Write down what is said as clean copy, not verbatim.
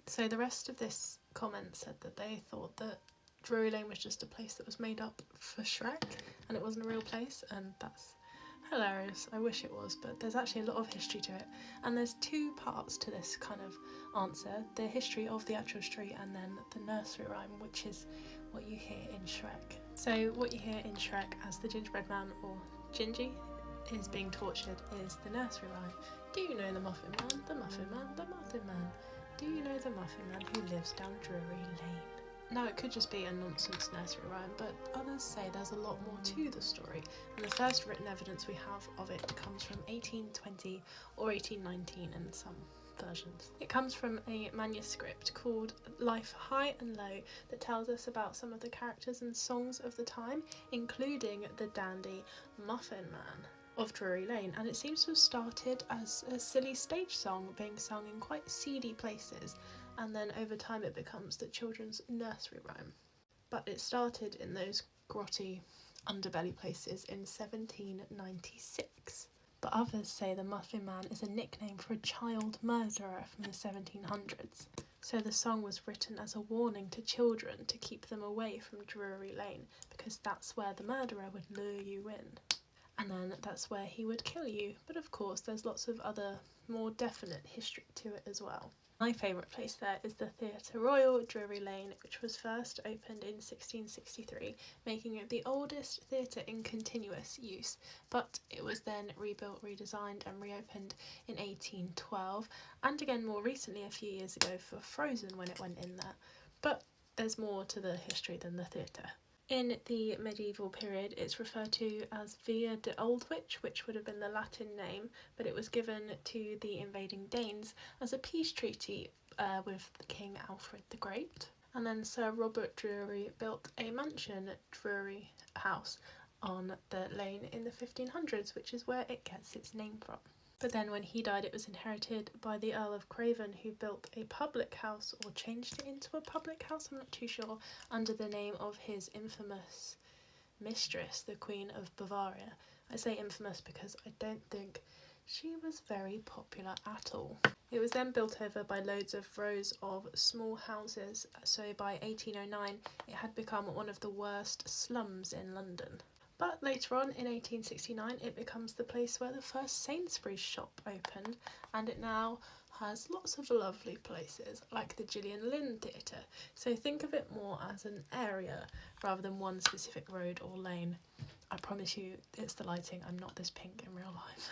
So the rest of this comment said that they thought that Drury Lane was just a place that was made up for Shrek and it wasn't a real place, and that's hilarious. I wish it was, but there's actually a lot of history to it, and there's two parts to this kind of answer: the history of the actual street and then the nursery rhyme, which is what you hear in Shrek. So what you hear in Shrek as the gingerbread man, or Gingy, is being tortured is the nursery rhyme. Do you know the Muffin Man, the Muffin Man, the Muffin Man? Do you know the Muffin Man who lives down Drury Lane? Now, it could just be a nonsense nursery rhyme, but others say there's a lot more to the story, and the first written evidence we have of it comes from 1820 or 1819 in some versions. It comes from a manuscript called Life High and Low that tells us about some of the characters and songs of the time, including the dandy Muffin Man of Drury Lane, and it seems to have started as a silly stage song being sung in quite seedy places, and then over time it becomes the children's nursery rhyme. But it started in those grotty underbelly places in 1796. But others say the Muffin Man is a nickname for a child murderer from the 1700s. So the song was written as a warning to children to keep them away from Drury Lane, because that's where the murderer would lure you in. And then that's where he would kill you. But of course there's lots of other more definite history to it as well. My favourite place there is the Theatre Royal, Drury Lane, which was first opened in 1663, making it the oldest theatre in continuous use, but it was then rebuilt, redesigned and reopened in 1812, and again more recently a few years ago for Frozen when it went in there. But there's more to the history than the theatre. In the medieval period, it's referred to as Via de Oldwich, which would have been the Latin name, but it was given to the invading Danes as a peace treaty with King Alfred the Great. And then Sir Robert Drury built a mansion, Drury House, on the lane in the 1500s, which is where it gets its name from. But then when he died, it was inherited by the Earl of Craven, who built a public house, or changed it into a public house, I'm not too sure, under the name of his infamous mistress, the Queen of Bavaria. I say infamous because I don't think she was very popular at all. It was then built over by loads of rows of small houses, so by 1809 it had become one of the worst slums in London. But later on, in 1869, it becomes the place where the first Sainsbury's shop opened, and it now has lots of lovely places, like the Gillian Lynn Theatre. So think of it more as an area, rather than one specific road or lane. I promise you, it's the lighting, I'm not this pink in real life.